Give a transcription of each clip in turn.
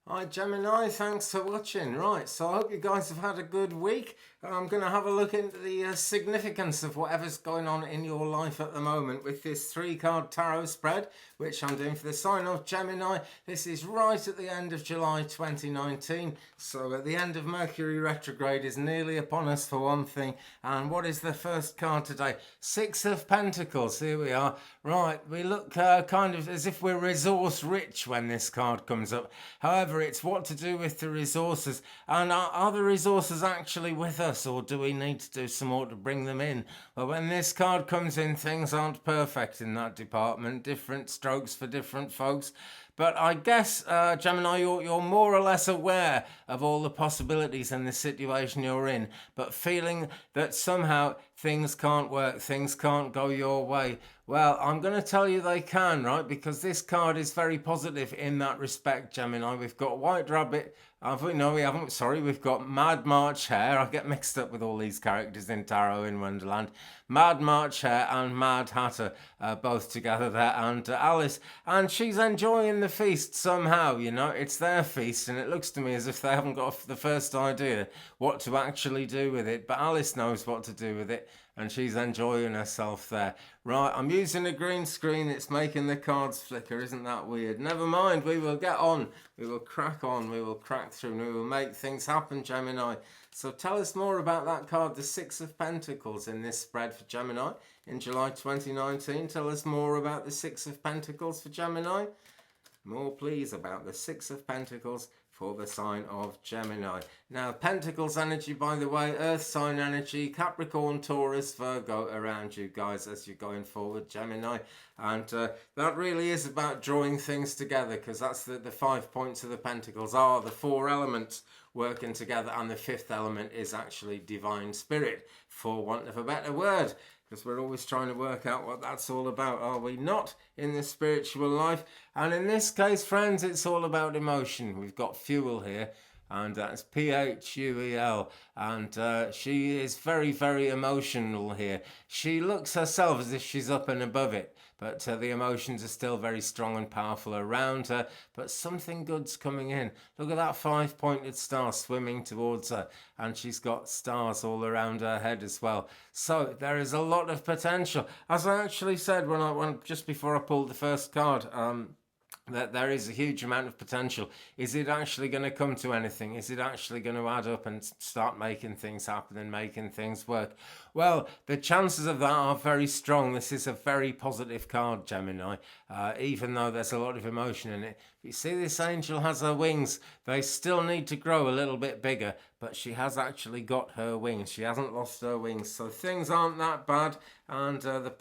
Hi Gemini, thanks for watching. Right, so I hope you guys have had a good week. I'm going to have a look into the significance of whatever's going on in your life at the moment with this 3-card tarot spread, which I'm doing for the sign of Gemini. This is right at the end of July 2019, so at the end of Mercury retrograde is nearly upon us for one thing. And what is the first card today? 6 of Pentacles, here we are. Right, we look kind of as if we're resource rich when this card comes up. However, it's what to do with the resources, and are the resources actually with us, or do we need to do some more to bring them in? Well, when this card comes in, things aren't perfect in that department. Different strokes for different folks. But I guess, Gemini, you're more or less aware of all the possibilities in the situation you're in, but feeling that somehow things can't work, things can't go your way. Well, I'm going to tell you they can, right? Because this card is very positive in that respect, Gemini. We've got White Rabbit. No, we haven't. Sorry, we've got Mad March Hare. I get mixed up with all these characters in Tarot in Wonderland. Mad March Hare and Mad Hatter, both together there, and Alice. And she's enjoying the feast somehow, you know. It's their feast, and it looks to me as if they haven't got the first idea what to actually do with it. But Alice knows what to do with it, and she's enjoying herself there. Right, I'm using a green screen. It's making the cards flicker. Isn't that weird? Never mind. We will get on. We will crack on. We will crack through. And we will make things happen, Gemini. So tell us more about that card, the 6 of Pentacles, in this spread for Gemini in July 2019. Tell us more about the 6 of Pentacles for Gemini. More, please, about the 6 of Pentacles for the sign of Gemini. Now, Pentacles energy, by the way, Earth sign energy, Capricorn, Taurus, Virgo around you guys as you're going forward, Gemini. And that really is about drawing things together, because that's the 5 points of the Pentacles are the 4 elements working together, and the 5th element is actually divine spirit, for want of a better word. Because we're always trying to work out what that's all about, are we not, in the spiritual life? And in this case, friends, it's all about emotion. We've got fuel here, and that's Phuel, and she is very, very emotional here. She looks herself as if she's up and above it, but the emotions are still very strong and powerful around her, but something good's coming in. Look at that 5-pointed star swimming towards her, and she's got stars all around her head as well. So there is a lot of potential. As I actually said when just before I pulled the first card, that there is a huge amount of potential. Is it actually going to come to anything? Is it actually going to add up and start making things happen and making things work? Well, the chances of that are very strong. This is a very positive card, Gemini, even though there's a lot of emotion in it. You see, this angel has her wings. They still need to grow a little bit bigger, but she has actually got her wings. She hasn't lost her wings, so things aren't that bad, and the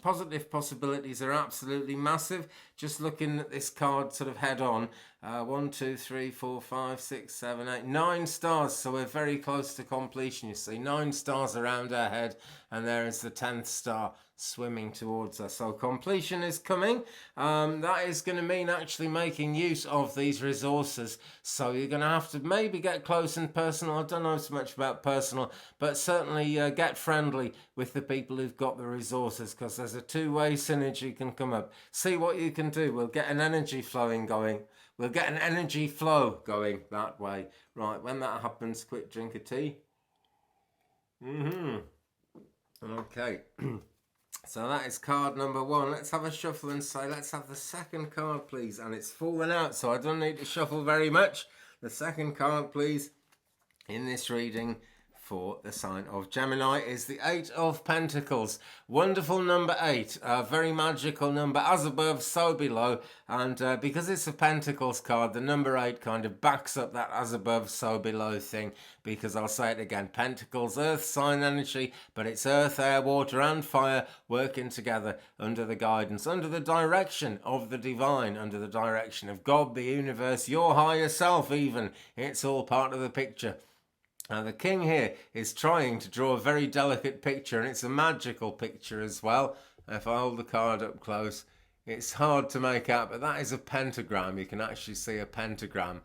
positive possibilities are absolutely massive. Just looking at this card sort of head on, 1, 2, 3, 4, 5, 6, 7, 8, 9 stars. So we're very close to completion. You see, 9 stars around our head, and there is the 10th star swimming towards us. So completion is coming. That is going to mean actually making use of these resources. So you're going to have to maybe get close and personal. I don't know so much about personal, but certainly get friendly with the people who've got the resources, because there's a two-way synergy can come up. See what you can do. We'll get an energy flowing going. We'll get an energy flow going that way. Right, when that happens, quick drink of tea. Okay. So that is card number 1. Let's have a shuffle and say, let's have the second card, please. And it's fallen out, so I don't need to shuffle very much. The second card, please, in this reading for the sign of Gemini is the 8 of Pentacles. Wonderful number 8, a very magical number, as above, so below. And because it's a Pentacles card, the number 8 kind of backs up that as above, so below thing. Because I'll say it again, Pentacles, earth sign energy, but it's earth, air, water and fire working together under the guidance, under the direction of the divine, under the direction of God, the universe, your higher self even. It's all part of the picture. Now the king here is trying to draw a very delicate picture, and it's a magical picture as well. If I hold the card up close, it's hard to make out, but that is a pentagram. You can actually see a pentagram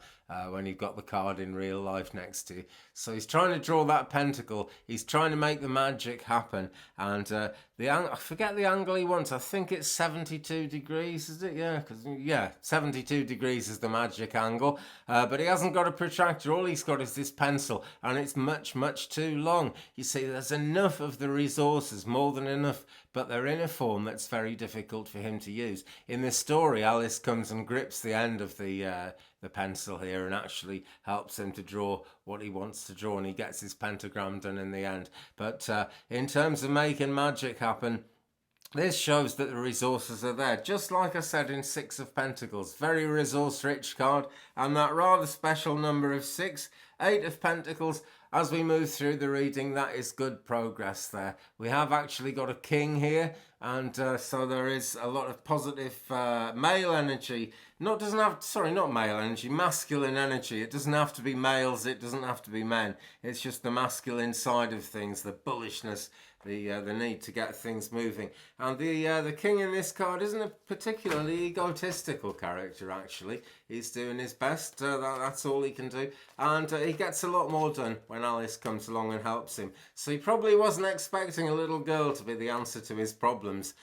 when you've got the card in real life next to you. So he's trying to draw that pentacle. He's trying to make the magic happen. And I forget the angle he wants. I think it's 72 degrees, is it? Yeah, 72 degrees is the magic angle. But he hasn't got a protractor. All he's got is this pencil, and it's much, much too long. You see, there's enough of the resources, more than enough, but they're in a form that's very difficult for him to use. In this story, Alice comes and grips the end of the pencil here and actually helps him to draw what he wants to draw, and he gets his pentagram done in the end. But in terms of making magic happen, this shows that the resources are there. Just like I said in Six of Pentacles, very resource rich card, and that rather special number of 6. 8 of Pentacles, as we move through the reading, that is good progress there. We have actually got a king here, and so there is a lot of positive male energy. Not male energy, masculine energy. It doesn't have to be males, it doesn't have to be men. It's just the masculine side of things, the bullishness, the need to get things moving. And the king in this card isn't a particularly egotistical character, actually. He's doing his best, that's all he can do. And he gets a lot more done when Alice comes along and helps him. So he probably wasn't expecting a little girl to be the answer to his problems.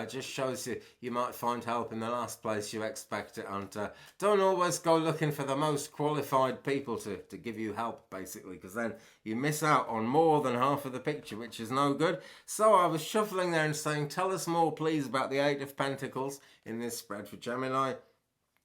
Just shows you might find help in the last place you expect it. And don't always go looking for the most qualified people to give you help, basically, because then you miss out on more than half of the picture, which is no good. So I was shuffling there and saying, tell us more, please, about the 8 of Pentacles in this spread for Gemini.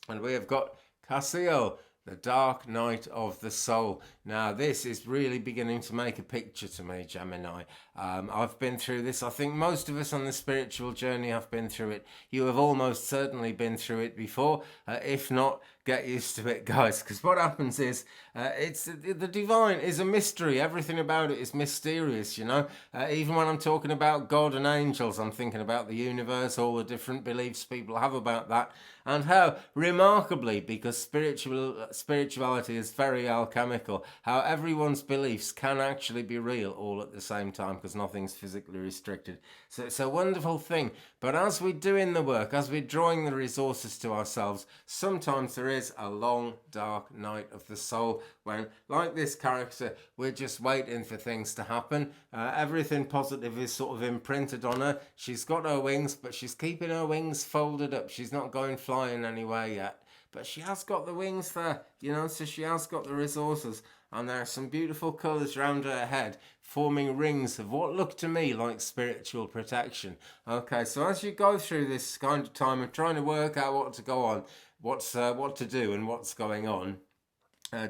And we have got Cassio, the Dark Night of the Soul. Now, this is really beginning to make a picture to me, Gemini. I've been through this. I think most of us on the spiritual journey have been through it. You have almost certainly been through it before. If not, get used to it, guys, because what happens is the divine is a mystery. Everything about it is mysterious, you know. Even when I'm talking about God and angels, I'm thinking about the universe, all the different beliefs people have about that, and how remarkably, because spirituality is very alchemical, how everyone's beliefs can actually be real all at the same time, because nothing's physically restricted. So it's a wonderful thing. But as we're doing the work, as we're drawing the resources to ourselves, sometimes there is a long, dark night of the soul when, like this character, we're just waiting for things to happen. Everything positive is sort of imprinted on her. She's got her wings, but she's keeping her wings folded up. She's not going flying anywhere yet. But she has got the wings there, you know, so she has got the resources. And there are some beautiful colours around her head, forming rings of what look to me like spiritual protection. Okay, so as you go through this kind of time of trying to work out what to go on, what to do and what's going on,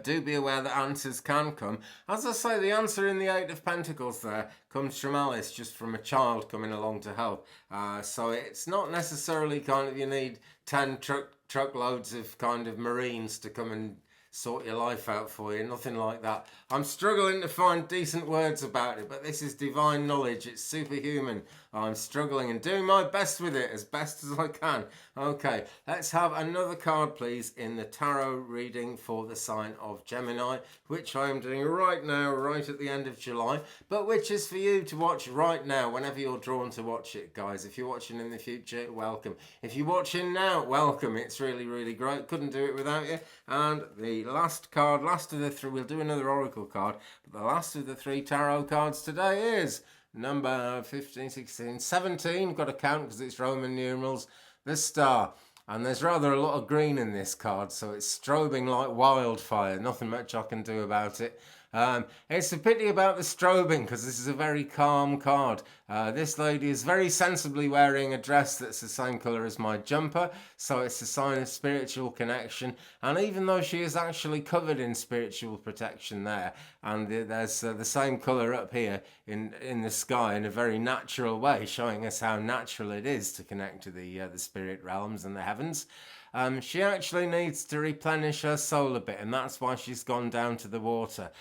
do be aware that answers can come. As I say, the answer in the 8 of Pentacles there comes from Alice, just from a child coming along to help. So it's not necessarily kind of you need 10 truckloads of kind of Marines to come and sort your life out for you, nothing like that. I'm struggling to find decent words about it, but this is divine knowledge, it's superhuman. I'm struggling and doing my best with it, as best as I can. Okay, let's have another card, please, in the tarot reading for the sign of Gemini, which I am doing right now, right at the end of July, but which is for you to watch right now, whenever you're drawn to watch it, guys. If you're watching in the future, welcome. If you're watching now, welcome. It's really, really great. Couldn't do it without you. And the last card, last of the three, we'll do another oracle card, but the last of the 3 tarot cards today is number 15, 16, 17, got to count because it's Roman numerals, the Star. And there's rather a lot of green in this card, so it's strobing like wildfire. Nothing much I can do about it. It's a pity about the strobing because this is a very calm card. This lady is very sensibly wearing a dress that's the same colour as my jumper, so it's a sign of spiritual connection. And even though she is actually covered in spiritual protection there, and there's the same colour up here in the sky in a very natural way, showing us how natural it is to connect to the spirit realms and the heavens. She actually needs to replenish her soul a bit, and that's why she's gone down to the water.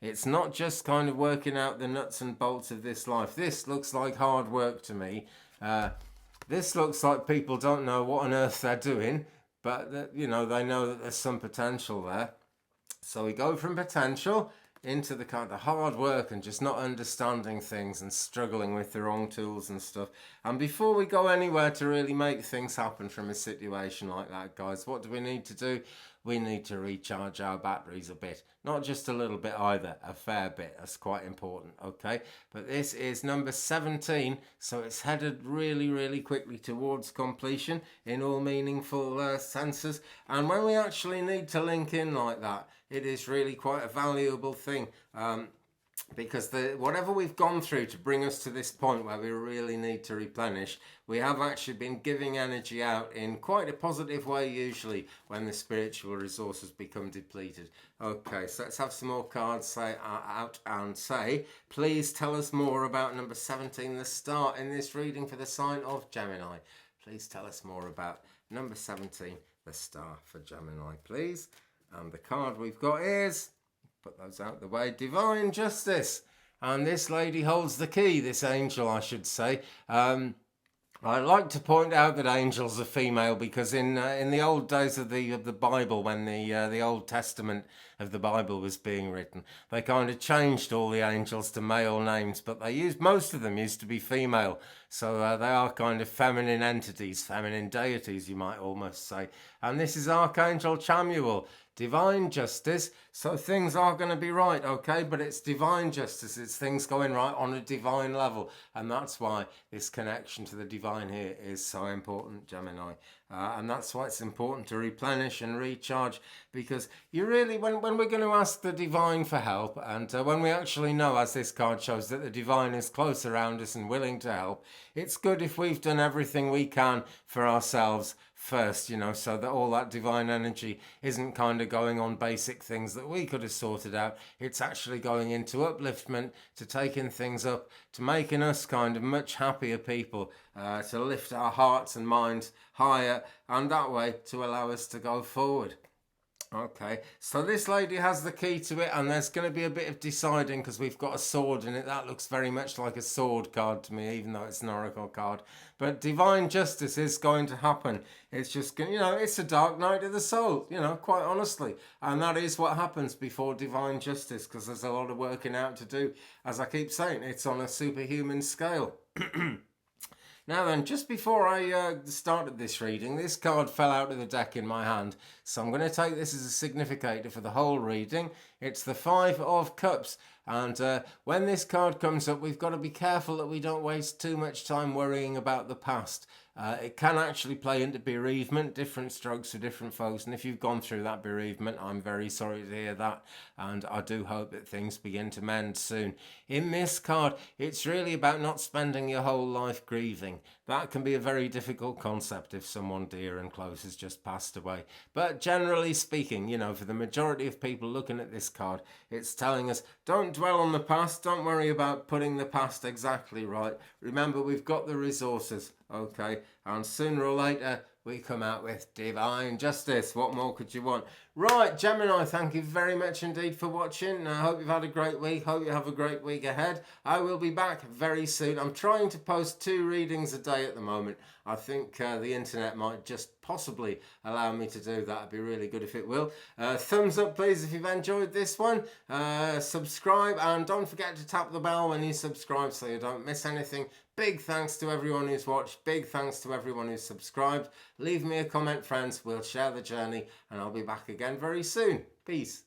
It's not just kind of working out the nuts and bolts of this life. This looks like hard work to me. This looks like people don't know what on earth they're doing, but you know, they know that there's some potential there. So we go from potential into the kind of hard work and just not understanding things and struggling with the wrong tools and stuff. And before we go anywhere to really make things happen from a situation like that, guys, what do we need to do? We need to recharge our batteries a bit. Not just a little bit either, a fair bit. That's quite important, okay? But this is number 17, so it's headed really, really quickly towards completion in all meaningful senses. And when we actually need to link in like that, it is really quite a valuable thing. Because whatever we've gone through to bring us to this point where we really need to replenish, we have actually been giving energy out in quite a positive way usually when the spiritual resources become depleted. Okay, so let's have some more cards out and say, please tell us more about number 17, the start in this reading for the sign of Gemini. Please tell us more about number 17, the star for Gemini, please. And the card we've got is... put those out the way. Divine Justice. And this lady holds the key, this angel, I should say. I like to point out that angels are female because in the old days of the Bible, when the Old Testament of the Bible was being written, they kind of changed all the angels to male names, but most of them used to be female. So they are kind of feminine entities, feminine deities, you might almost say. And this is Archangel Chamuel. Divine justice, so things are going to be right, okay? But it's divine justice, it's things going right on a divine level. And that's why this connection to the divine here is so important, Gemini. And that's why it's important to replenish and recharge, because you really, when we're going to ask the divine for help, and when we actually know, as this card shows, that the divine is close around us and willing to help, it's good if we've done everything we can for ourselves first, you know, so that all that divine energy isn't kind of going on basic things that we could have sorted out. It's actually going into upliftment, to taking things up, to making us kind of much happier people, to lift our hearts and minds higher, and that way to allow us to go forward. Okay, so this lady has the key to it, and there's going to be a bit of deciding because we've got a sword in it. That looks very much like a sword card to me, even though it's an oracle card. But divine justice is going to happen. It's just, you know, it's a dark night of the soul, you know, quite honestly. And that is what happens before divine justice, because there's a lot of working out to do. As I keep saying, it's on a superhuman scale. Now then, just before I started this reading, this card fell out of the deck in my hand. So I'm going to take this as a significator for the whole reading. It's the Five of Cups. And when this card comes up, we've got to be careful that we don't waste too much time worrying about the past. It can actually play into bereavement, different strokes for different folks. And if you've gone through that bereavement, I'm very sorry to hear that. And I do hope that things begin to mend soon. In this card, it's really about not spending your whole life grieving. That can be a very difficult concept if someone dear and close has just passed away. But generally speaking, you know, for the majority of people looking at this card, it's telling us, don't dwell on the past. Don't worry about putting the past exactly right. Remember, we've got the resources. Okay, and sooner or later we come out with divine justice. What more could you want? Right, Gemini, thank you very much indeed for watching. I hope you've had a great week. Hope you have a great week ahead. I will be back very soon. I'm trying to post 2 readings a day at the moment. I think the internet might just possibly allow me to do that. It'd be really good if it will. Thumbs up, please, if you've enjoyed this one. Subscribe, and don't forget to tap the bell when you subscribe so you don't miss anything. Big thanks to everyone who's watched. Big thanks to everyone who's subscribed. Leave me a comment, friends. We'll share the journey, and I'll be back again very soon. Peace.